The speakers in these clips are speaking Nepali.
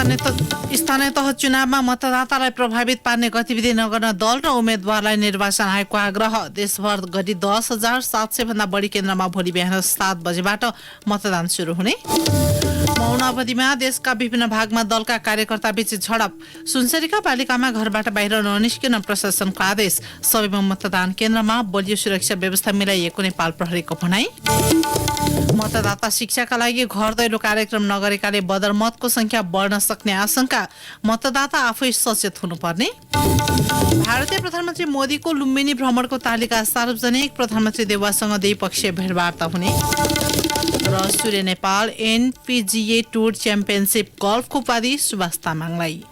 स्थानीय तह चुनावमा मतदातालाई प्रभावित पार्ने गतिविधि नगर्न दल र उम्मेद्वारलाई निर्वाचन आयोगको आग्रह। देशभर गरी 10,700 भन्दा बढी केन्द्रमा भोलि बिहान 7 बजेबाट मतदान सुरु हुने। मौन अवधिमा देशका विभिन्न भागमा दलका कार्यकर्ता बीच झडप। सुनसरीका पालिकामा घरबाट बाहिर ननिस्किन प्रशासनको आदेश। सबैमा मतदान केन्द्रमा बलियो सुरक्षा व्यवस्था मिलाइएको नेपाल प्रहरीको भनाई। मतदाता शिक्षाका लागि घर दैलो कार्यक्रम नगरेकाले बदरमतको संख्या बढ्न सक्ने आशंका। मतदाता आफै सचेत हुनुपर्ने। भारतीय प्रधानमन्त्री मोदीको लुम्बिनी भ्रमणको तालिका सार्वजनिक। प्रधानमन्त्री देउवासँग द्विपक्षीय भेटवार्ता हुने। र सूर्य नेपाल एनपीजीए टुर च्याम्पियनशिप गल्फको उपाधि सुभाष तामाङलाई।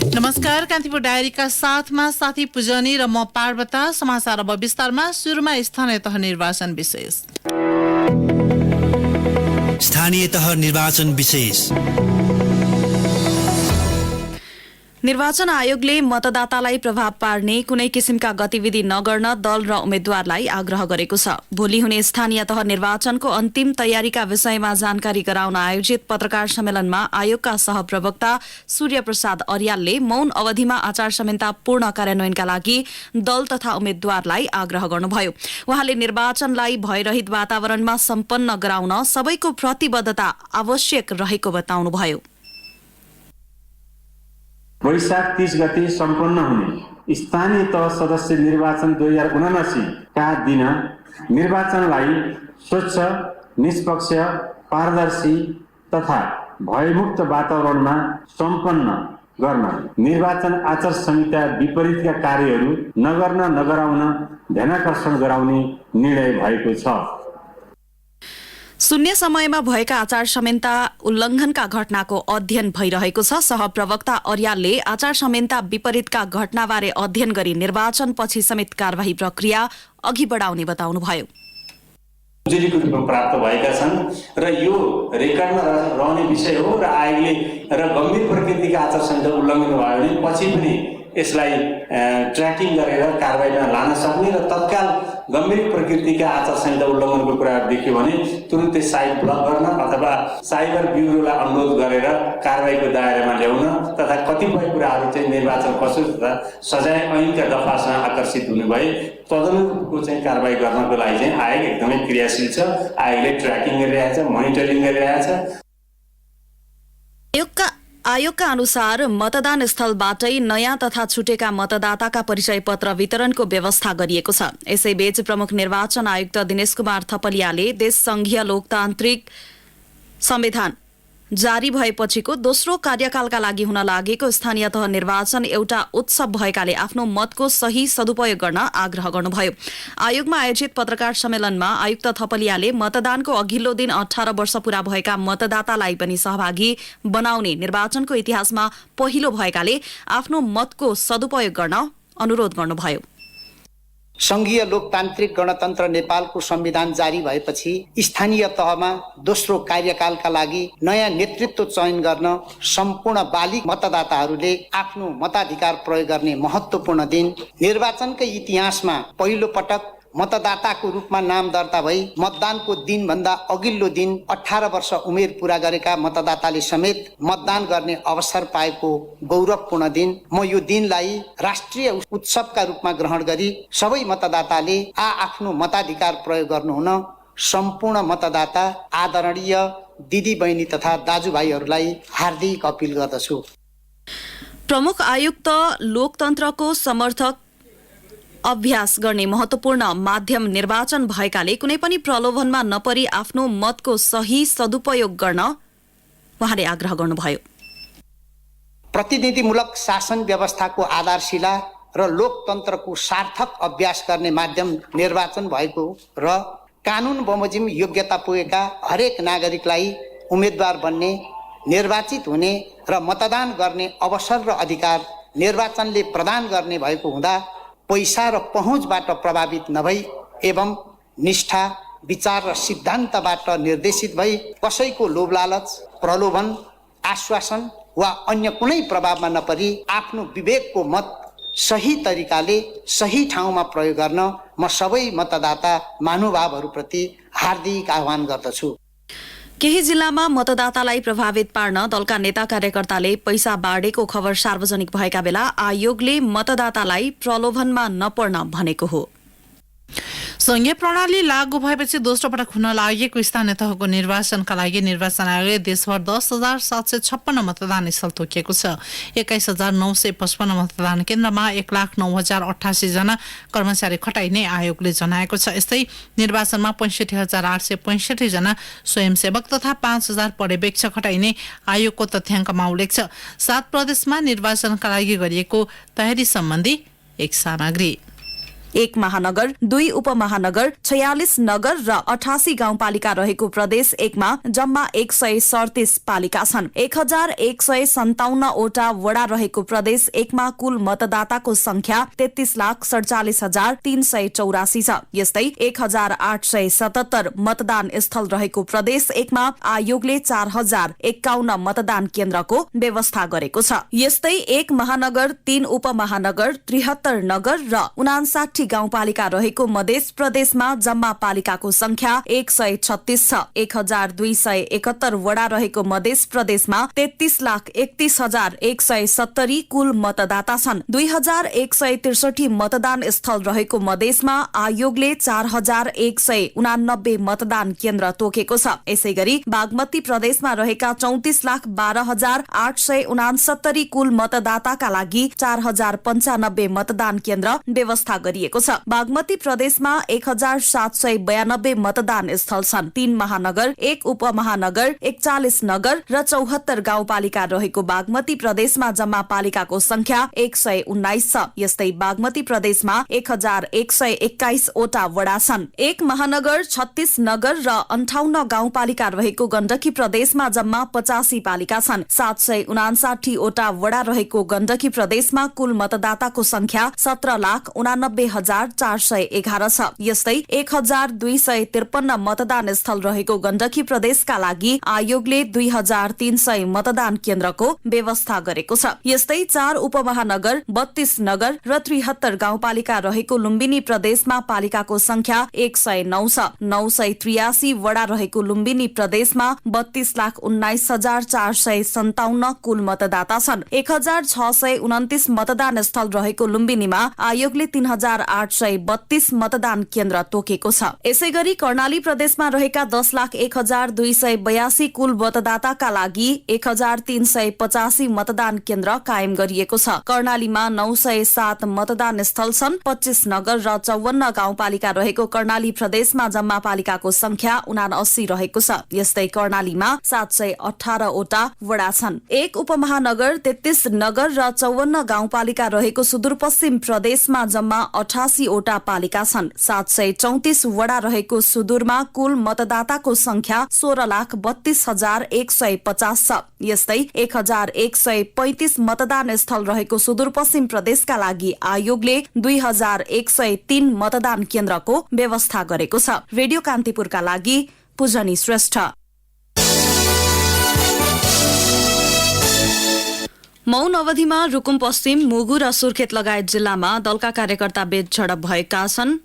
नमस्कार, कान्तिपुर डायरीका साथमा साथी पुजनी र म पार्वता। समाचार अब विस्तारमा। सुरुमा स्थानीय तह निर्वाचन विशेष। स्थानीय तह निर्वाचन विशेष। निर्वाचन आयोगले मतदातालाई प्रभाव पार्ने कुनै किसिमका गतिविधि नगर्न दल र उम्मेद्वारलाई आग्रह गरेको छ। भोलि हुने स्थानीय तह निर्वाचनको अन्तिम तयारीका विषयमा जानकारी गराउन आयोजित पत्रकार सम्मेलनमा आयोगका सहप्रवक्ता सूर्य प्रसाद अर्यालले मौन अवधिमा आचार संहिता पूर्ण कार्यान्वयनका लागि दल तथा उम्मेद्वारलाई आग्रह गर्नुभयो। उहाँले निर्वाचनलाई भयरहित वातावरणमा सम्पन्न गराउन सबैको प्रतिबद्धता आवश्यक रहेको बताउनुभयो। वैशाख 30 गते सम्पन्न हुने स्थानीय तह सदस्य निर्वाचन 2079 का दिन निर्वाचनलाई स्वच्छ, निष्पक्ष, पारदर्शी तथा भयमुक्त वातावरणमा सम्पन्न गर्न निर्वाचन आचार संहिता विपरीतका कार्यहरू नगराउन ध्यानाकर्षण गराउने निर्णय भएको छ। शून्य समयमा भएका आचार संहिता उल्लङ्घनका घटनाको अध्ययन भइरहेको छ। सहप्रवक्ता अर्यालले आचार संहिता विपरीतका घटनाबारे अध्ययन गरी निर्वाचन पछि समेत कारबाही प्रक्रिया अघि बढाउने बताउनुभयो। उजुरीको रूपमा प्राप्त भएका छन् र यो रेकर्डमा रहने विषय हो र आयोगले र गम्भीर प्रकृतिका आचार संहिता उल्लङ्घन भयो भने पछि पनि यसलाई ट्र्याकिङ गरेर कारबाहीमा लान सक्ने र तत्काल गम्भीर प्रकृतिका आचार संहिता उल्लङ्घनको कुराहरू देखियो भने तुरुन्तै साइट ब्लक गर्न अथवा साइबर ब्युरोलाई अनुरोध गरेर कारबाहीको दायरामा ल्याउन तथा कतिपय कुराहरू चाहिँ निर्वाचन कसुर तथा सजाय ऐनका दफासँग आकर्षित हुने भए तदनुरूपको चाहिँ कारबाही गर्नको लागि चाहिँ आयोग एकदमै क्रियाशील छ। आयोगले ट्र्याकिङ गरिरहेछ, मोनिटरिङ गरिरहेछ। आयोगका अनुसार मतदान स्थलबाटै नयाँ तथा छुटेका मतदाताका परिचय पत्र वितरणको व्यवस्था गरिएको छ। यसैबीच प्रमुख निर्वाचन आयुक्त दिनेश कुमार थपलियाले देश संघीय लोकतान्त्रिक संविधान जारी भएपछिको दोस्रो कार्यकालका लागि हुन लागेको स्थानीय तह निर्वाचन एउटा उत्सव भएकाले आफ्नो मतको सही सदुपयोग गर्न आग्रह गर्नुभयो। आयोगमा आयोजित पत्रकार सम्मेलनमा आयुक्त थपलियाले मतदानको अघिल्लो दिन 18 वर्ष पूरा भएका मतदातालाई पनि सहभागी बनाउने निर्वाचनको इतिहासमा पहिलो भएकाले आफ्नो मतको सदुपयोग गर्न अनुरोध गर्नुभयो। संघीय लोकतान्त्रिक गणतन्त्र नेपालको संविधान जारी भएपछि स्थानीय तहमा दोस्रो कार्यकालका लागि नयाँ नेतृत्व चयन गर्न सम्पूर्ण बालिग मतदाताहरूले आफ्नो मताधिकार प्रयोग गर्ने महत्त्वपूर्ण दिन, निर्वाचनकै इतिहासमा पहिलो पटक मतदाताको रूपमा नाम दर्ता भई मतदानको दिनभन्दा अघिल्लो दिन 18 वर्ष उमेर पूरा गरेका मतदाताले समेत मतदान गर्ने अवसर पाएको गौरवपूर्ण दिन। म यो दिनलाई राष्ट्रिय उत्सवका रूपमा ग्रहण गरी सबै मतदाताले आफ्नो मताधिकार प्रयोग गर्नुहुन सम्पूर्ण मतदाता आदरणीय दिदी बहिनी तथा दाजुभाइहरूलाई हार्दिक अपिल गर्दछु। प्रमुख आयुक्त लोकतन्त्रको समर्थक अभ्यास गर्ने महत्त्वपूर्ण माध्यम निर्वाचन भएकाले कुनै पनि प्रलोभनमा नपरी आफ्नो मतको सही सदुपयोग गर्न उहाँले आग्रह गर्नुभयो। प्रतिनिधिमूलक शासन व्यवस्थाको आधारशिला र लोकतन्त्रको सार्थक अभ्यास गर्ने माध्यम निर्वाचन भएको र कानुन बमोजिम योग्यता पुगेका हरेक नागरिकलाई उम्मेद्वार बन्ने, निर्वाचित हुने र मतदान गर्ने अवसर र अधिकार निर्वाचनले प्रदान गर्ने भएको हुँदा पैसा र पहुँचबाट प्रभावित नभई एवं निष्ठा, विचार र सिद्धान्तबाट निर्देशित भई कसैको लोभ लालच, प्रलोभन, आश्वासन वा अन्य कुनै प्रभावमा नपरी आफ्नो विवेकको मत सही तरिकाले सही ठाउँमा प्रयोग गर्न म सबै मतदाता महानुभावहरूप्रति हार्दिक आह्वान गर्दछु। केही जिल्लामा मतदातालाई प्रभावित पार्न दलका नेता कार्यकर्ताले पैसा बाँडेको खबर सार्वजनिक भएका बेला आयोगले मतदातालाई प्रलोभनमा नपर्न भनेको हो। संघीय प्रणाली लागू भएपछि दोस्रो पटक हुन लागेको स्थानीय तहको निर्वाचनका लागि निर्वाचन आयोगले देशभर 10,756 मतदान स्थल तोकिएको छ। 21,955 मतदान केन्द्रमा 1,09,088 जना कर्मचारी खटाइने आयोगले जनाएको छ। यस्तै निर्वाचनमा 65,865 जना स्वयंसेवक तथा 5,000 पर्यवेक्षक खटाइने आयोगको तथ्याङ्कमा उल्लेख छ। 7 प्रदेशमा निर्वाचनका लागि गरिएको तयारी सम्बन्धी एक सामग्री। 1 महानगर, 2 उपमहानगर, 46 नगर र 88 गाउँपालिका रहेको प्रदेश 1 मा जम्मा 137 पालिका छन्। 1,157 वटा वडा रहेको प्रदेश 1 मा कुल मतदाताको संख्या 33,47,384 छ। यस्तै 1,877 मतदान स्थल रहेको प्रदेश 1 मा आयोगले 4,051 मतदान केन्द्रको व्यवस्था गरेको छ। यस्तै 1 महानगर, 3 उपमहानगर, 73 नगर र 59 गाउँपालिका रहेको मध्य प्रदेशमा जम्मा पालिकाको संख्या 136 छ। 1,271 वडा रहेको मध्य प्रदेशमा 33,31,170 कुल मतदाता छन्। 2,163 मतदान स्थल रहेको मधेसमा आयोगले 4,189 मतदान केन्द्र तोकेको छ। यसै गरी बागमती प्रदेशमा रहेका 34,12,869 कुल मतदाताका लागि 4,095 मतदान केन्द्र व्यवस्था गरिएको छ। बागमती प्रदेशमा 1,792 मतदान स्थल छन्। 3 महानगर, 1 उपमहानगर, 41 नगर र 74 गाउँपालिका रहेको बागमती प्रदेशमा जम्मा पालिकाको संख्या 119 छ। यस्तै बागमती प्रदेशमा 1,121 वटा वडा छन्। 1 महानगर, 36 नगर र 58 गाउँपालिका रहेको गण्डकी प्रदेशमा जम्मा 85 पालिका छन्। 759 वटा वडा रहेको गण्डकी प्रदेशमा कुल मतदाताको संख्या 17,89,411 छ। यस्तै 1,253 मतदान स्थल रहेको गण्डकी प्रदेशका लागि आयोगले 2,300 मतदान केन्द्रको व्यवस्था गरेको छ। यस्तै 4 उपमहानगर, 32 नगर र 73 गाउँपालिका रहेको लुम्बिनी प्रदेशमा पालिकाको संख्या 109 छ। 983 वडा रहेको लुम्बिनी प्रदेशमा 32,19,457 कुल मतदाता छन्। 1,629 मतदान स्थल रहेको लुम्बिनीमा आयोगले 3,832 मतदान केन्द्र तोकेको छ। यसै गरी कर्णाली प्रदेशमा रहेका 10,01,282 कुल मतदाताका लागि 1,385 मतदान केन्द्र कायम गरिएको छ। कर्णालीमा 907 मतदान स्थल छन्। 25 नगर र 54 गाउँपालिका रहेको कर्णाली प्रदेशमा जम्मा पालिकाको संख्या 79 रहेको छ। यस्तै कर्णालीमा 718 वटा वडा छन्। 1 उपमहानगर, 33 नगर र 54 गाउँपालिका रहेको सुदूरपश्चिम प्रदेशमा जम्मा 88 वटा पालिका छन्। 734 वडा रहेको सुदूरमा कुल मतदाताको संख्या 16,32,150 छ। यस्तै 1,135 मतदान स्थल रहेको सुदूरपश्चिम प्रदेशका लागि आयोगले 2,103 मतदान केन्द्रको व्यवस्था गरेको छ। रेडियो कान्तिपुरका लागि पूजनी श्रेष्ठ। मौन अवधिमा रुकुम पश्चिम, मुगु र सुर्खेत लगायत जिल्लामा दलका कार्यकर्ता बीच झडप भएका छन्।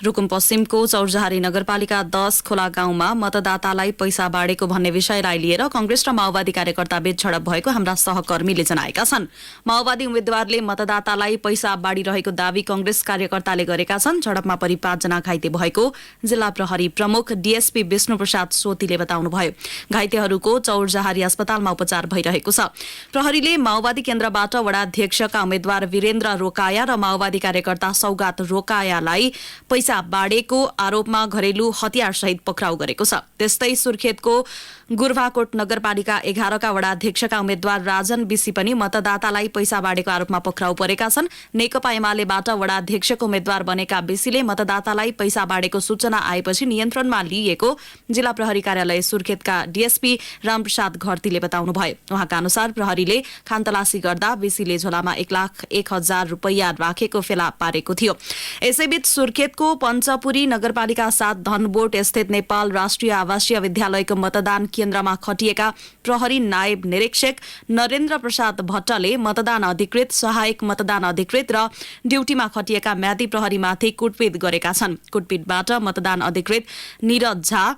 रुकुम पश्चिमको चौरजहारी नगरपालिका 10 खोला गाउँमा मतदातालाई पैसा बाँडेको भन्ने विषयलाई लिएर कांग्रेस र माओवादी कार्यकर्ता बीच झडप भएको हाम्रा सहकर्मीले जनाएका छन्। माओवादी उम्मेद्वारले मतदातालाई पैसा बाँडिरहेको दावी कांग्रेस कार्यकर्ताले गरेका छन्। झडपमा परि 5 जना घाइते भएको जिल्ला प्रहरी प्रमुख डीएसपी विष्णुप्रसाद सोतीले बताउनुभयो। घाइतेहरूको चौरजहारी अस्पतालमा उपचार भइरहेको छ। प्रहरीले माओवादी केन्द्रबाट वडाध्यक्षका उम्मेद्वार वीरेन्द्र रोकाया र माओवादी कार्यकर्ता सौगात रोकायालाई पैसा बाँडेको आरोपमा घरेलु हतियार सहित पक्राउ गरेको छ। त्यस्तै सुर्खेतको गुरभाकोट नगरपालिका 11 का वडाध्यक्षका उम्मेद्वार राजन बिसी पनि मतदातालाई पैसा बाँडेको आरोपमा पक्राउ परेका छन्। नेकपा एमालेबाट वडाध्यक्षको उम्मेद्वार बनेका बिसीले मतदातालाई पैसा बाँडेको सूचना आएपछि नियन्त्रणमा लिएको जिल्ला प्रहरी कार्यालय सुर्खेतका डीएसपी रामप्रसाद घरतीले बताउनुभयो। उहाँका अनुसार प्रहरीले खानतलासी गर्दा बिसीले झोलामा 1,01,000 रुपैयाँ राखेको फेला पारेको थियो। यसैबीच सुर्खेतको पञ्चपुरी नगरपालिका 7 धनबोट स्थित नेपाल राष्ट्रिय आवासीय विद्यालयको मतदान केन्द्रमा खटिएका प्रहरी नायब निरीक्षक नरेन्द्र प्रसाद भट्टले मतदान अधिकृत, सहायक मतदान अधिकृत र ड्युटीमा खटिएका म्यादी प्रहरीमाथि कुटपिट गरेका छन्। कुटपिटबाट मतदान अधिकृत निरज झा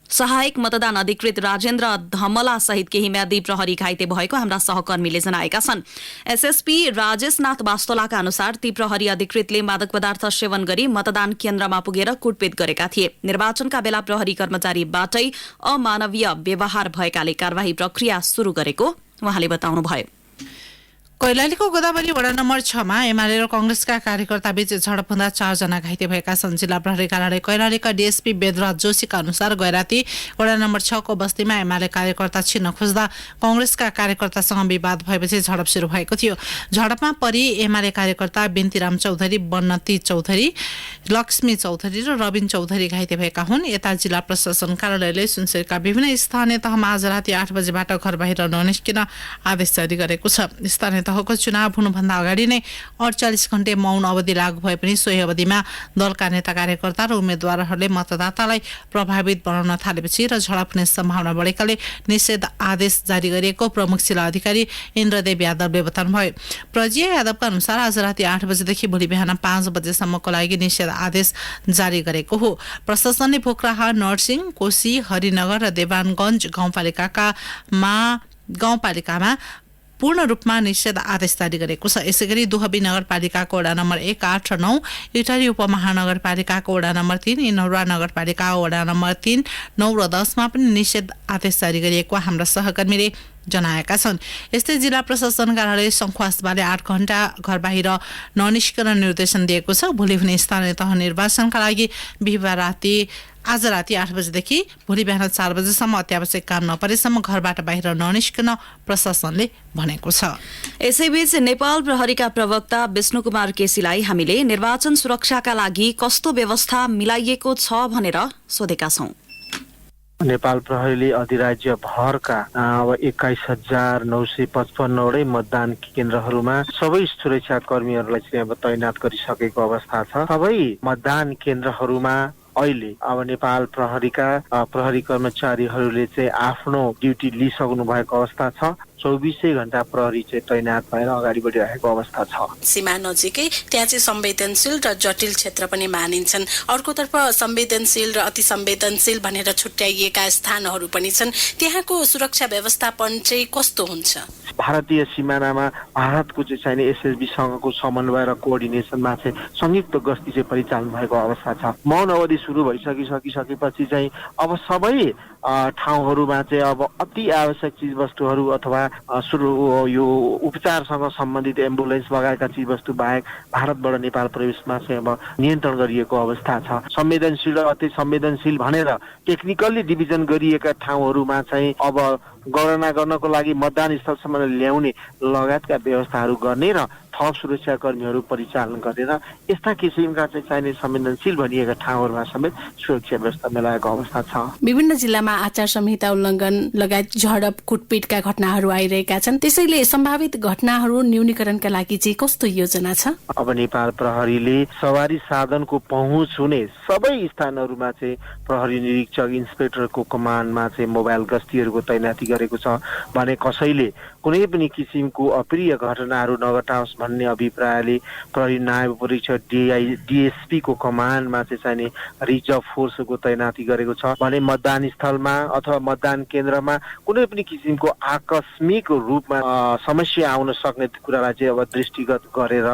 सहायक मतदान अधिकृत राजेन्द्र धमला सहित केही म्यादी प्रहरी घाइते भएको हाम्रा सहकर्मीले जनाएका छन्। एसएसपी राजेशनाथ वास्तोलाका अनुसार ती प्रहरी अधिकृतले मादक पदार्थ सेवन गरी मतदान केन्द्रमा पुगेर कुटपिट गरेका थिए। निर्वाचनका बेला प्रहरी कर्मचारीबाटै अमानवीय व्यवहार भएकाले कार्यवाही प्रक्रिया शुरू गरेको उहाँले बताउनुभयो। कैलालीको गोदावरी वडा नम्बर 6 मा एमाले र कांग्रेसका कार्यकर्ता बीच झडप हुँदा 4 जना घाइते भएका छन्। जिल्ला प्रहरी कार्यालय कैलालीका डीएसपी वेदराज जोशीका अनुसार गैराती वडा नम्बर 6 को बस्तीमा एमाले कार्यकर्ता छिन्न खोज्दा कांग्रेसका कार्यकर्तासँग विवाद भएपछि झडप सुरु भएको थियो। झडपमा परि एमाले कार्यकर्ता बिन्तीराम चौधरी, बन्नती चौधरी, लक्ष्मी चौधरी र रविन चौधरी घाइते भएका हुन्। यता जिल्ला प्रशासन कार्यालयले सुनसरीका विभिन्न स्थानीय तहमा आज राति 8 बजेबाट घर बाहिर ननिस्किन आदेश जारी गरेको छ। स्थानीय तहको चुनाव हुनुभन्दा अगाडि नै 48 घण्टे मौन अवधि लागू भए पनि सोही अवधिमा दलका नेता कार्यकर्ता र उम्मेद्वारहरूले मतदातालाई प्रभावित बनाउन थालेपछि र झडप हुने सम्भावना बढेकाले निषेध आदेश जारी गरिएको प्रमुख जिल्ला अधिकारी इन्द्रदेव यादवले बताउनुभयो। प्रजिया यादवका अनुसार आज राति 8 बजेदेखि भोलि बिहान 5 बजेसम्मको लागि निषेध आदेश जारी गरेको हो। प्रशासनले पोखराहा, नरसिंह, कोशी, हरिनगर र देवानगञ्ज गाउँपालिकामा पूर्ण रूपमा निषेध आदेश जारी गरेको छ। यसैगरी दुहबी नगरपालिकाको वडा नम्बर 1, 8 र 9, इटारी उपमहानगरपालिकाको वडा नम्बर 3, इनौरा नगरपालिकाको वडा नम्बर 3, 9 र 10 मा पनि निषेध आदेश जारी गरिएको हाम्रा सहकर्मीले जनाएका छन्। यस्तै जिल्ला प्रशासन कार्यालय सङ्खुवासबाले 8 घण्टा घर बाहिर ननिस्कन निर्देशन दिएको छ। भोलि हुने स्थानीय तह निर्वाचनका लागि बिहिबार आज राति 8 बजेदेखि भोलि बिहान 4 बजेसम्म अत्यावश्यक काम नपरेसम्म घरबाट बाहिर ननिस्कन प्रशासनले भनेको छ। यसैबीच नेपाल प्रहरीका प्रवक्ता विष्णु कुमार केसीलाई हामीले निर्वाचन सुरक्षाका लागि कस्तो व्यवस्था मिलाइएको छ भनेर सोधेका छौं। नेपाल प्रहरीले अधिराज्य भरका अब 21,955 वटै मतदान केन्द्रहरूमा सबै सुरक्षा कर्मीहरूलाई चाहिँ अब तैनात गरिसकेको अवस्था छ। सबै मतदान केन्द्रहरूमा अहिले अब नेपाल प्रहरीका प्रहरी कर्मचारीहरूले चाहिँ आफ्नो ड्युटी लिइसक्नु भएको अवस्था छ। 24 घण्टा प्रहरी चाहिँ तैनात भएर अगाडि बढिरहेको अवस्था छ। सीमा नजिकै त्यहाँ चाहिँ संवेदनशील र जटिल क्षेत्र पनि मानिन्छन्। अर्कोतर्फ संवेदनशील र अति संवेदनशील भनेर छुट्याइएका स्थानहरू पनि छन्। त्यहाँको सुरक्षा व्यवस्थापन चाहिँ कस्तो हुन्छ? भारतीय सिमानामा भारतको चाहिँ चाहिने एसएसबीसँगको समन्वय र कोअर्डिनेसनमा चाहिँ संयुक्त गस्ती चाहिँ परिचालन भएको अवस्था छ। मौन अवधि सुरु भइसकेपछि चाहिँ अब सबै ठाउँहरूमा चाहिँ अब अति आवश्यक चिजवस्तुहरू अथवा यो उपचारसँग सम्बन्धित एम्बुलेन्स लगायतका चिजवस्तु बाहेक भारतबाट नेपाल प्रवेशमा चाहिँ अब नियन्त्रण गरिएको अवस्था छ। संवेदनशील र अति संवेदनशील भनेर टेक्निकल्ली डिभिजन गरिएका ठाउँहरूमा चाहिँ अब गणना गर्नको लागि मतदान स्थलसम्म ल्याउने लगायतका व्यवस्थाहरू गर्ने र थप सुरक्षा कर्मीहरू परिचालन गरेर यस्ता किसिमका चाहिँ चाहिने संवेदनशील भनिएका ठाउँहरूमा समेत सुरक्षा व्यवस्था मिलाएको अवस्था छ। विभिन्न जिल्लामा आचार संहिता उल्लङ्घन लगायत झडप कुटपिटका घटनाहरू आइरहेका छन्। त्यसैले सम्भावित घटनाहरू न्यूनीकरणका लागि चाहिँ कस्तो योजना छ? अब नेपाल प्रहरीले सवारी साधनको पहुँच हुने सबै स्थानहरूमा चाहिँ प्रहरी निरीक्षक इन्सपेक्टरको कमान्डमा चाहिँ मोबाइल गस्तीहरूको तैनाती गरेको छ भने कसैले कुनै पनि किसिमको अप्रिय घटनाहरू नघटाओस् भन्ने अभिप्रायले प्रहरी नायब परीक्षक डीएसपी को कमान्डमा चाहिँ चाहिने रिजर्भ फोर्सको तैनाती गरेको छ भने मतदान स्थलमा अथवा मतदान केन्द्रमा कुनै पनि किसिमको आकस्मिक रूपमा समस्या आउन सक्ने कुरालाई चाहिँ अब दृष्टिगत गरेर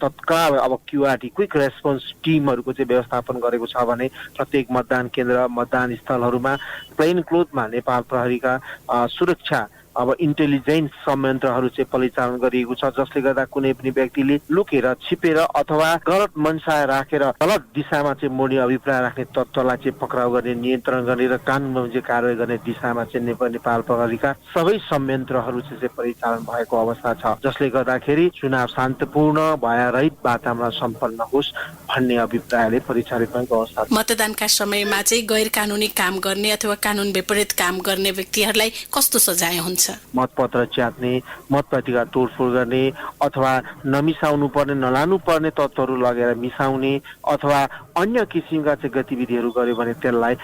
तत्काल अब क्युआरटी क्विक रेस्पोन्स टिमहरूको चाहिँ व्यवस्थापन गरेको छ भने प्रत्येक मतदान केन्द्र मतदान स्थलहरूमा प्लेन क्लोथमा नेपाल प्रहरीका सुरक्षा अब इन्टेलिजेन्स संयन्त्रहरू चाहिँ परिचालन गरिएको छ जसले गर्दा कुनै पनि व्यक्तिले लुकेर छिपेर अथवा गलत मनसाय राखेर गलत दिशामा चाहिँ मोड्ने अभिप्राय राख्ने तत्त्वलाई चाहिँ पक्राउ गर्ने नियन्त्रण गर्ने र कानुन बमोजिम कारबाही गर्ने दिशामा चाहिँ नेपाल प्रहरीका सबै संयन्त्रहरू चाहिँ परिचालन भएको अवस्था छ जसले गर्दाखेरि चुनाव शान्तपूर्ण भयरहित वातावरण सम्पन्न होस् भन्ने अभिप्रायले परिचालित भएको अवस्था छ। मतदानका समयमा चाहिँ गैर कानुनी काम गर्ने अथवा कानुन विपरीत काम गर्ने व्यक्तिहरूलाई कस्तो सजाय हुन्छ? मतपत्र च्यात्ने, मतपेटिका तोडफोड गर्ने अथवा नमिसाउनु पर्ने नलानु पर्ने तत्त्वहरू लगेर मिसाउने अथवा अन्य किसिमका चाहिँ गतिविधिहरू गर्यो भने त्यसलाई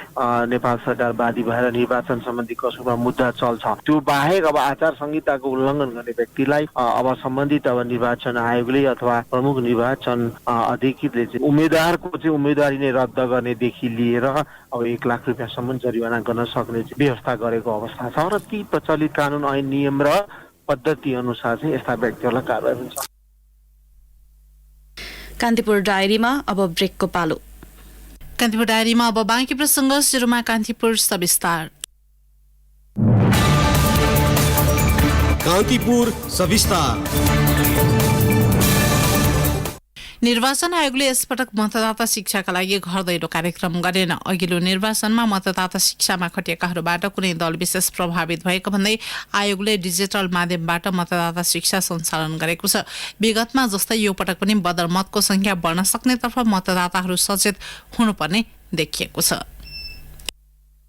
नेपाल सरकार बादी भएर निर्वाचन सम्बन्धी कसुरमा मुद्दा चल्छ। त्यो बाहेक अब आचार संहिताको उल्लङ्घन गर्ने व्यक्तिलाई अब सम्बन्धित अब निर्वाचन आयोगले अथवा प्रमुख निर्वाचन अधिकृतले चाहिँ उम्मेद्वारको चाहिँ उम्मेदवारी नै रद्द गर्नेदेखि लिएर अब 1 लाख रुपियाँसम्म जरिवाना गर्न सक्ने व्यवस्था गरेको अवस्था छ र ती प्रचलित कानुन ऐन नियम र पद्धति अनुसार चाहिँ यस्ता व्यक्तिहरूलाई कारबाही हुन्छ। कान्तिपुर डायरीमा अब ब्रेकको पालो। कान्तिपुर डायरीमा अब बाँकी प्रसङ्ग, सुरुमा कान्तिपुर सविस्तार। कान्तिपुर सविस्तार। निर्वाचन आयोगले यसपटक मतदाता शिक्षाका लागि घर दैलो कार्यक्रम गरेन। अघिल्लो निर्वाचनमा मतदाता शिक्षामा खटिएकाहरूबाट कुनै दल विशेष प्रभावित भएको भन्दै आयोगले डिजिटल माध्यमबाट मतदाता शिक्षा सञ्चालन गरेको छ। विगतमा जस्तै यो पटक पनि बदर मतको संख्या बढ्न सक्नेतर्फ मतदाताहरू सचेत हुनुपर्ने देखिएको छ।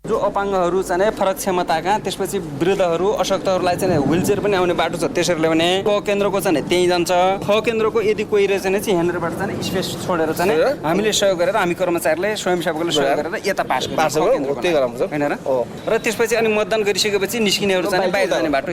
जो अपाङ्गहरू चाहिँ फरक क्षमताका, त्यसपछि वृद्धहरू अशक्तहरूलाई चाहिँ व्हिलचेयर पनि आउने बाटो छ, त्यसैले भने क केन्द्रको चाहिँ त्यहीँ जान्छ। ख केन्द्रको यदि कोही रहेछ भने चाहिँ यहाँनिरबाट चाहिँ स्पेस छोडेर चाहिँ हामीले सहयोग गरेर हामी कर्मचारीले स्वयंसेवकले सहयोग गरेर यता पास होइन र त्यसपछि अनि मतदान गरिसकेपछि निस्किनेहरू चाहिँ बाहिर जाने बाटो।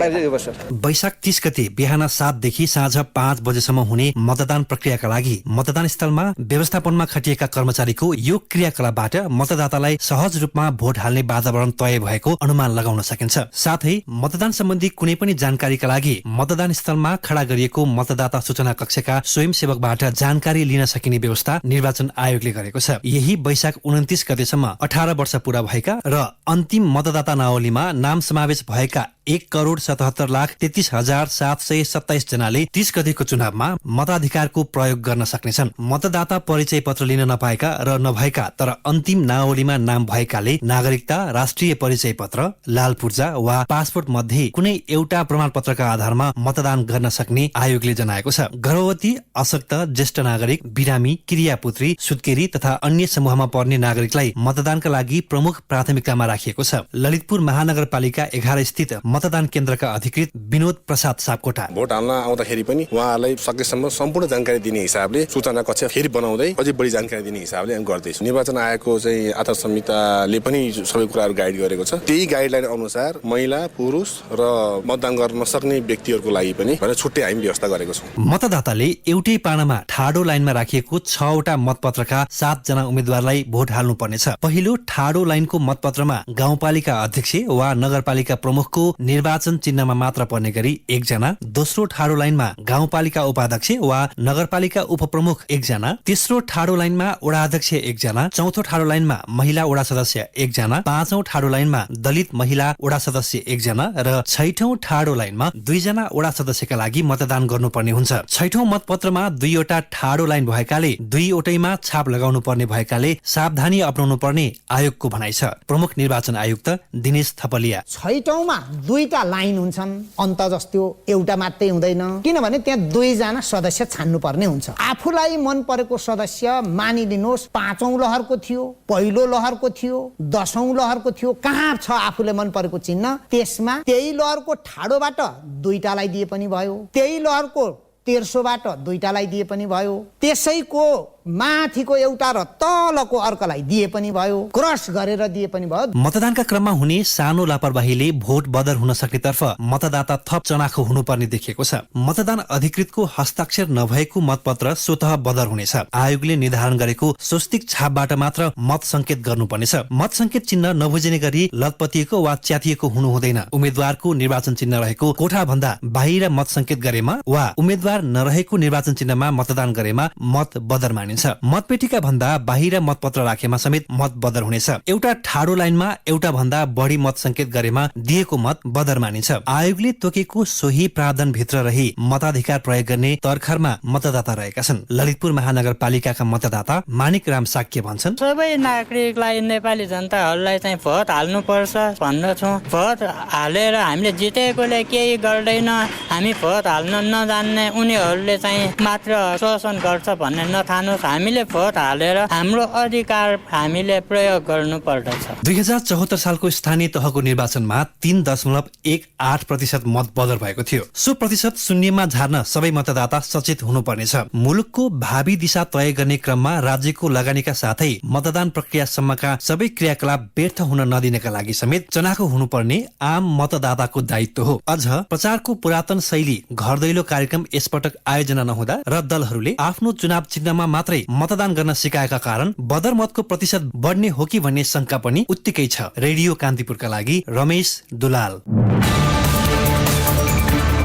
वैशाख 30 गते बिहान 7 देखि साँझ 5 बजेसम्म हुने मतदान प्रक्रियाका लागि मतदान स्थलमा व्यवस्थापनमा खटिएका कर्मचारीको यो क्रियाकलापबाट मतदातालाई सहज रूपमा भोट हाल्ने वातावरण तय भएको अनुमान लगाउन सकिन्छ। साथै मतदान सम्बन्धी कुनै पनि जानकारीका लागि मतदान स्थलमा खडा गरिएको मतदाता सूचना कक्षका स्वयंसेवकबाट जानकारी लिन सकिने व्यवस्था निर्वाचन आयोगले गरेको छ। यही वैशाख 29 गतेसम्म 18 वर्ष पूरा भएका र अन्तिम मतदाता नावलीमा नाम समावेश भएका 1,77,33,727 जनाले 30 गतेको चुनावमा मताधिकारको प्रयोग गर्न सक्नेछन्। मतदाता परिचय पत्र लिन नपाएका र नभएका तर अन्तिम नावलीमा नाम भएकाले नागरिकता, राष्ट्रिय परिचय पत्र, लाल पूर्जा वा पासपोर्ट मध्ये कुनै एउटा प्रमाणपत्रका आधारमा मतदान गर्न सक्ने आयोगले जनाएको छ। गर्भवती, अशक्त, ज्येष्ठ नागरिक, बिरामी, क्रियापुत्री, सुत्केरी तथा अन्य समूहमा पर्ने नागरिकलाई मतदानका लागि प्रमुख प्राथमिकतामा राखिएको छ। ललितपुर महानगरपालिका 11 स्थित मतदान केन्द्रका अधिकृत विनोद प्रसाद सापकोटा भोट हाल्न आउँदाखेरि पनि उहाँहरूलाई सकेसम्म सम्पूर्ण जानकारी दिने हिसाबले सूचना कक्ष फेरि बनाउँदै अझै बढी जानकारी दिने हिसाबले हामी गर्दैछौँ। निर्वाचन आयोगको चाहिँ आचार संहिताले पनि सबै कुराहरू गाइड गरेको छ। त्यही गाइडलाइन अनुसार महिला, पुरुष र मतदान गर्न नसक्ने व्यक्तिहरूको लागि पनि छुट्टै हामी व्यवस्था गरेको छौँ। मतदाताले एउटै पानामा ठाडो लाइनमा राखिएको 6 वटा मतपत्रका 7 जना उम्मेद्वारलाई भोट हाल्नु पर्नेछ। पहिलो ठाडो लाइनको मतपत्रमा गाउँपालिका अध्यक्ष वा नगरपालिका प्रमुखको निर्वाचन चिन्हमा मात्र पर्ने गरी 1 जना, दोस्रो ठाडो लाइनमा गाउँपालिका उपाध्यक्ष वा नगरपालिका उपप्रमुख 1 जना, तेस्रो ठाडो लाइनमा वडा अध्यक्ष 1 जना, चौथो ठाडो लाइनमा महिला वडा सदस्य 1 जना, पाँचौं ठाडो लाइनमा दलित महिला वडा सदस्य 1 जना र छैठौं ठाडो लाइनमा 2 जना वडा सदस्यका लागि मतदान गर्नुपर्ने हुन्छ। छैठौं मतपत्रमा 2 वटा ठाडो लाइन भएकाले 2 वटैमा छाप लगाउनु पर्ने भएकाले सावधानी अपनाउनु पर्ने आयोगको भनाइ छ। प्रमुख निर्वाचन आयुक्त दिनेश थपलिया छैठौंमा 2टा लाइन हुन्छन्, अन्त जस्तो एउटा मात्रै हुँदैन, किनभने त्यहाँ 2 जना सदस्य छान्नु पर्ने हुन्छ। आफूलाई मन परेको सदस्य मानिलिनुहोस् 5औं लहरको थियो, पहिलो लहरको थियो, 10औं लहरको थियो, कहाँ छ आफूले मन परेको चिन्ह, त्यसमा त्यही लहरको ठाडोबाट 2टालाई दिए पनि भयो, त्यही लहरको तेर्सोबाट 2टालाई दिए पनि भयो, त्यसैको माथिको एउटा र तलको अर्कालाई दिए पनि भयो, क्रस गरेर दिए पनि भयो। मतदानका क्रममा हुने सानो लापरवाहीले भोट बदर हुन सक्नेतर्फ मतदाता थप चनाखो हुनुपर्ने देखिएको छ। मतदान अधिकृतको हस्ताक्षर नभएको मतपत्र स्वतः बदर हुनेछ। आयोगले निर्धारण गरेको स्वस्तिक छापबाट मात्र मत संकेत गर्नुपर्नेछ। मत संकेत चिन्ह नबुझिने गरी लतपतिएको वा च्यातिएको हुनु हुँदैन। उम्मेद्वारको निर्वाचन चिन्ह रहेको कोठा भन्दा बाहिर मत संकेत गरेमा वा उम्मेद्वार नरहेको निर्वाचन चिन्हमा मतदान गरेमा मत बदर मानिन्छ। मतपेटिका भन्दा बाहिर मतपत्र राखेमा समेत मत बदर हुनेछ। एउटा ठाडो लाइनमा एउटा भन्दा बढी मत संकेत गरेमा दिएको मत बदर मानिन्छ। आयोगले तोकेको सोही प्रावधान भित्र रही मताधिकार प्रयोग गर्ने तर्खरमा मतदाता रहेका छन्। ललितपुर महानगरपालिकाका मतदाता मानिक राम साक्य भन्छन्, सबै नागरिकलाई, नेपाली जनताहरूलाई चाहिँ भोट हाल्नुपर्छ भन्दछौँ। भोट हालेर हामीले जितेकोले केही गर्दैन, हामी भोट हाल्न नजान्ने उनीहरूले चाहिँ मात्र शोषण गर्छ भन्ने नठानोस्। हामीले भोट हालेर हाम्रो अधिकार हामीले प्रयोग गर्नुपर्दछ। 2074 सालको स्थानीय तहको निर्वाचनमा 3.18% मत बदर भएको थियो। सो प्रतिशत शून्यमा झार्न सबै मतदाता सचेत हुनुपर्नेछ। मुलुकको भावी दिशा तय गर्ने क्रममा राज्यको लगानीका साथै मतदान प्रक्रियासम्मका सबै क्रियाकलाप व्यर्थ हुन नदिनका लागि समेत चनाखो हुनुपर्ने आम मतदाताको दायित्व हो। अझ प्रचारको पुरातन शैली घर दैलो कार्यक्रम यसपटक आयोजना नहुँदा र दलहरूले आफ्नो चुनाव चिन्हमा मात्रै मतदान गर्न सिकाएका कारण बदर मतको प्रतिशत बढ्ने हो कि भन्ने शंका पनि उत्तिकै छ। रेडियो कान्तिपुरका लागि रमेश दुलाल।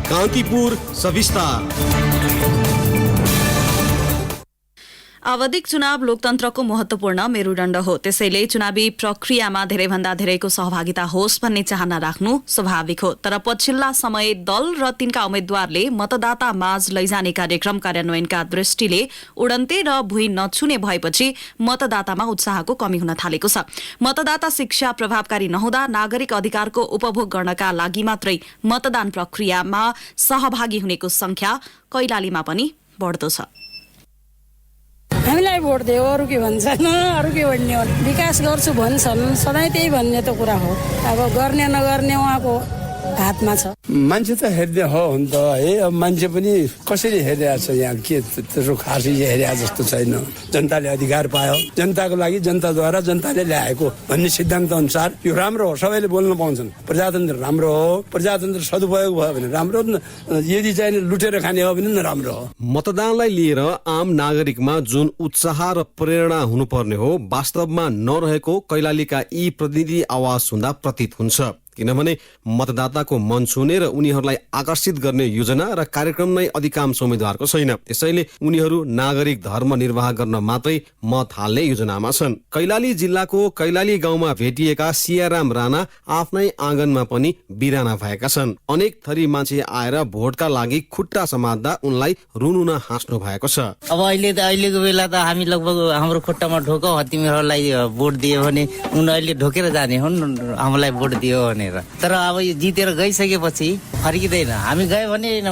कान्तिपुर सविस्तार। आवधिक चुनाव लोकतन्त्रको महत्वपूर्ण मेरुदण्ड हो। त्यसैले चुनावी प्रक्रियामा धेरैभन्दा धेरैको सहभागिता होस् भन्ने चाहना राख्नु स्वाभाविक हो। तर पछिल्ला समय दल र तिनका उम्मेद्वारले मतदाता माझ लैजाने कार्यक्रम कार्यान्वयनका दृष्टिले उडन्ते र भुइँ नछुने भएपछि मतदातामा उत्साहको कमी हुन थालेको छ। मतदाता शिक्षा प्रभावकारी नहुँदा नागरिक अधिकारको उपभोग गर्नका लागि मात्रै मतदान प्रक्रियामा सहभागी हुनेको संख्या कैलालीमा पनि बढ्दो छ। हामीलाई भोट दियो अरू के भन्छन्, अरू के भन्ने हो, विकास गर्छु भन्छन्, सधैँ त्यही भन्ने त कुरा हो। अब गर्ने नगर्ने उहाँको हातमा छ। मान्छे त हेर्ने हो त है। अब मान्छे पनि कसरी हेरिरहेको छ यहाँ, के त्यत्रो खासै हेरिरहेको जस्तो छैन। जनताले अधिकार पायो, जनताको लागि जनताद्वारा जनताले ल्याएको भन्ने सिद्धान्त अनुसार यो राम्रो हो। सबैले बोल्न पाउँछन्। प्रजातन्त्र राम्रो हो, प्रजातन्त्र सदुपयोग भयो भने राम्रो, यदि चाहिँ लुटेर खाने हो भने राम्रो हो। मतदानलाई लिएर आम नागरिकमा जुन उत्साह र प्रेरणा हुनुपर्ने हो, वास्तवमा नरहेको कैलालीका यी प्रतिनिधि आवाज सुन्दा प्रतीत हुन्छ। किनभने मतदाताको मन छुने र उनीहरूलाई आकर्षित गर्ने योजना र कार्यक्रम नै अधिकांश उम्मेद्वारको छैन। त्यसैले उनीहरू नागरिक धर्म निर्वाह गर्न मात्रै मत हाल्ने योजनामा छन्। कैलाली जिल्लाको कैलाली गाउँमा भेटिएका सियाराम राणा आफ्नै आँगनमा पनि बिराना भएका छन्। अनेक थरी मान्छे आएर भोटका लागि खुट्टा समात्दा उनलाई रुनुन हाँस्नु भएको छ। अब अहिलेको बेला त हामी लगभग हाम्रो खुट्टामा ढोको तिमीहरूलाई भोट दियो भने उनीहरूले ढोकेर जाने हुन् हामीलाई भोट दियो भने। तर अब यो जितेर गइसकेपछि फर्किँदैन। हामी गयो भने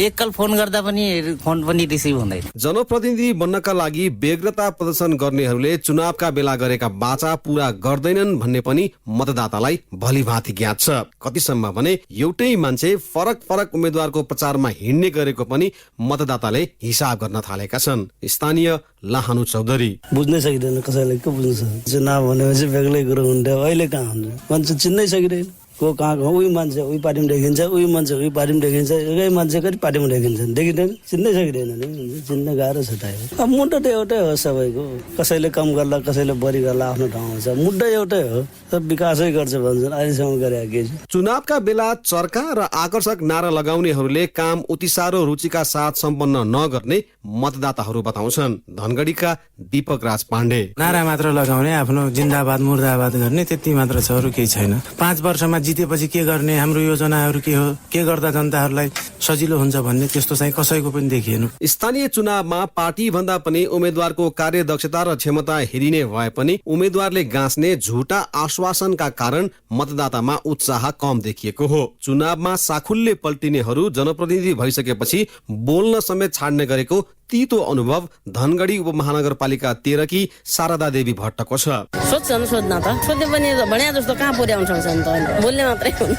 एकल फोन गर्दा पनि फोन पनि रिसिभ हुँदैन। जनप्रतिनिधि बन्नका लागि व्यग्रता प्रदर्शन गर्नेहरूले चुनावका बेला गरेका बाचा पूरा गर्दैनन् भन्ने पनि मतदातालाई भलीभाँति ज्ञात छ। कतिसम्म भने एउटै मान्छे फरक फरक उम्मेद्वारको प्रचारमा हिँड्ने गरेको पनि मतदाताले हिसाब गर्न थालेका छन्। स्थानीय लाहानु चौधरी। बुझ्नै सकिँदैन, कसैलाई के बुझ्नु छ। चुनाव भनेपछि बेग्लै कुरो हुन्थ्यो, अहिले कहाँ हुन्छ मान्छे चिन्नै सकिँदैन। को कहाँको उही मान्छे उही पार्टीमा देखिन्छ, उही मान्छे उही पार्टीमा देखिन्छ, एकै मान्छे कति पार्टीमा देखिन्छ, देखिँदैन, चिन्नै सकिँदैन नि। चिन्न गाह्रो छ त। अब मुद्दा त एउटै हो सबैको। कसैले कम गर्ला, कसैले बढी गर्ला, आफ्नो ठाउँमा छ। मुद्दा एउटै हो, सब विकासै गर्छ भन्छन्। अहिलेसम्म गरे के छ। चुनावका बेला चर्का र आकर्षक नारा लगाउनेहरूले काम उति साह्रो रुचिका साथ सम्पन्न नगर्ने मतदाताहरू बताउँछन्। धनगढीका दीपक राज पाण्डे। नारा मात्र लगाउने, आफ्नो जिन्दाबाद मुर्दाबाद गर्ने, त्यति मात्र छ, अरू केही छैन। 5 वर्षमा जितेपछि के गर्ने, हाम्रो योजनाहरू के हो, के गर्दा जनताहरूलाई सजिलो हुन्छ भन्ने त्यस्तो चाहिँ कसैको पनि देखिएन। स्थानीय चुनावमा पार्टी भन्दा पनि उम्मेद्वारको कार्यदक्षता र क्षमता हेरिने भए पनि उम्मेद्वारले गाँच्ने झुटा आश्वासनका कारण मतदातामा उत्साह कम देखिएको हो। चुनावमा साखुल्ले पल्टिनेहरू जनप्रतिनिधि भइसकेपछि बोल्न समेत छाड्ने गरेको तीतो अनुभव धनगढी उपमहानगरपालिका 13 की शारदा देवी भट्टको छ। सोध्छन्, सोध्न त सोध्ने पनि भनिया जस्तो कहाँ पुर्याउन सक्छन् त। बोल्ने मात्रै हुन्,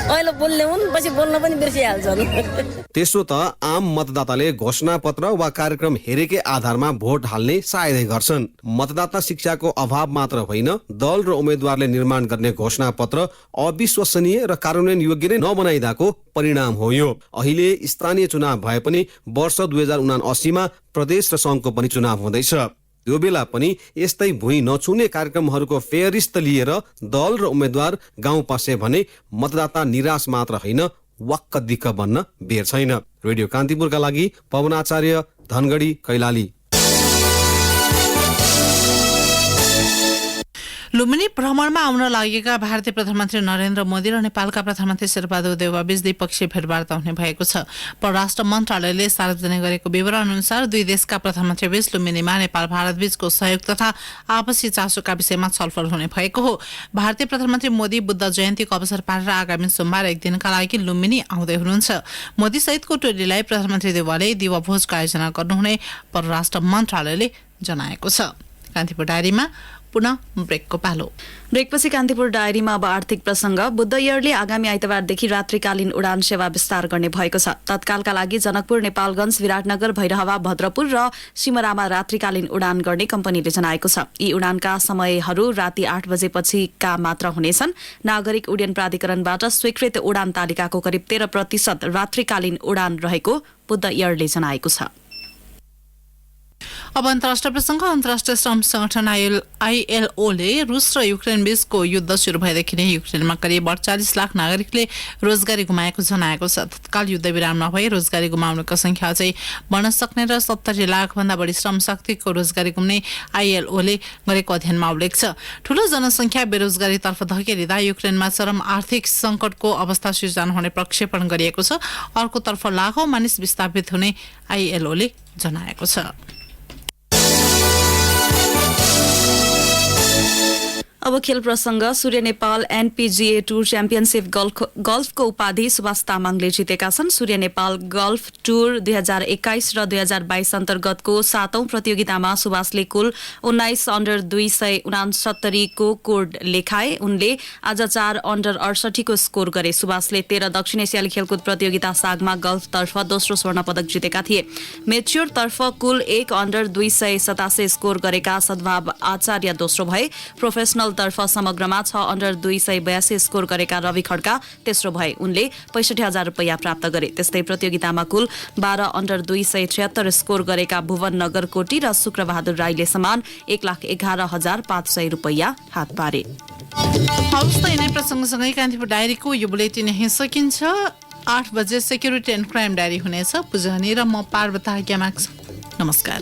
अहिले बोल्ने हुन्, पछि बोल्न पनि बिर्सिहाल्छन्। त्यसो त आम मतदाताले घोषणा पत्र वा कार्यक्रम हेरेकै आधारमा भोट हाल्ने सायदै गर्छन्। मतदाता शिक्षाको अभाव मात्र होइन, दल र उम्मेद्वारले निर्माण गर्ने घोषणा पत्र अविश्वसनीय र कार्यान्वयन योग्य नै नबनाइदाको परिणाम हो यो। अहिले स्थानीय चुनाव भए पनि वर्ष 2079 मा प्रदेश र संघको पनि चुनाव हुँदैछ। त्यो बेला पनि यस्तै भुइँ नछुने कार्यक्रमहरूको फेरिस्त लिएर दल र उम्मेद्वार गाउँ पसे भने मतदाता निराश मात्र होइन, वाक्क दिक्क बन्न बेर छैन। रेडियो कान्तिपुरका लागि पवन आचार्य, धनगढी, कैलाली। लुम्बिनी भ्रमणमा आउन लागेका भारतीय प्रधानमन्त्री नरेन्द्र मोदी र नेपालका प्रधानमन्त्री शेरबहादुर देउवाबीच द्विपक्षीय भेटवार्ता हुने भएको छ। परराष्ट्र मन्त्रालयले सार्वजनिक गरेको विवरण अनुसार दुई देशका प्रधानमन्त्रीबीच लुम्बिनीमा नेपाल भारतबीचको सहयोग तथा आपसी चासोका विषयमा छलफल हुने भएको हो। भारतीय प्रधानमन्त्री मोदी बुद्ध जयन्तीको अवसर पारेर आगामी सोमबार एक दिनका लागि लुम्बिनी आउँदै हुनुहुन्छ। मोदी सहितको टोलीलाई प्रधानमन्त्री देउवाले दिवाभोजको आयोजना गर्नुहुने परराष्ट्र मन्त्रालयले जनाएको छ। कान्तिपुर डायरीमा पुनः ब्रेकको पालो। ब्रेकपछि कान्तिपुर डायरीमा अब आर्थिक प्रसंग। बुद्ध एयरले आगामी आइतबारदेखि रात्रिकालीन उडान सेवा विस्तार गर्ने भएको छ। तत्कालका लागि जनकपुर, नेपालगञ्ज, विराटनगर, भैरहवा, भद्रपुर र सिमरामा रात्रिकालीन उडान गर्ने कम्पनीले जनाएको छ। यी उडानका समयहरू राति 8 बजेपछिका मात्र हुनेछन्। नागरिक उड्डयन प्राधिकरणबाट स्वीकृत उडान तालिकाको करिब 13% रात्रिकालीन उडान रहेको बुद्ध एयरले जनाएको छ। अब अन्तर्राष्ट्रिय प्रसंग। अन्तर्राष्ट्रिय श्रम संगठन ILOले रुस र युक्रेन बीचको युद्ध शुरू भएदेखि नै युक्रेनमा करिब 48 लाख नागरिकले रोजगारी गुमाएको जनाएको छ। तत्काल युद्ध विराम नभए रोजगारी गुमाउनेको संख्या अझै बढ्न सक्ने र 70 लाख भन्दा बढी श्रम शक्तिको रोजगारी गुम्ने ILOले गरेको अध्ययनमा उल्लेख छ। ठूलो जनसंख्या बेरोजगारीतर्फ धकेलिँदा युक्रेनमा चरम आर्थिक संकटको अवस्था सृजना हुने प्रक्षेपण गरिएको छ। अर्कोतर्फ लाखौं मानिस विस्थापित हुने ILOले जनाएको छ। अब खेल प्रसंग। सूर्य नेपाल NPGA टुर च्याम्पियनशिप गल्फको उपाधि सुभाष तामाङले जितेका छन्। सूर्य नेपाल गल्फ टुर 2021 र 2022 अन्तर्गतको 7औं प्रतियोगितामा सुभाषले कुल 19 अन्डर 269 को कोड लेखाए। उनले आज 4 अन्डर 68 को स्कोर गरे। सुभाषले 13 दक्षिण एसियाली खेलकुद प्रतियोगिता सागमा गल्फतर्फ दोस्रो स्वर्ण पदक जितेका थिए। मेच्योरतर्फ कुल 1 अन्डर 287 स्कोर गरेका सद्भाव आचार्य दोस्रो भए। प्रोफेसनल तर्फ समग्रमा 6 अन्डर 282 स्कोर गरेका रवि खड्का तेस्रो भए। उनले 65,000 रुपैयाँ प्राप्त गरे। त्यस्तै प्रतियोगितामा कुल 12 अन्डर 276 स्कोर गरेका भुवन नगरकोटी र शुक्रबहादुर राईले समान 1,11,500 रुपैयाँ हात पारे। हवस् त यिनै प्रसङ्गसँगै कान्तिपुर डायरीको यो बुलेटिन यहीँ सकिन्छ। 8 बजे सेक्युरिटी एन्ड क्राइम डायरी हुनेछ। पुजनी र म पार्वता ज्ञामाक्स। नमस्कार।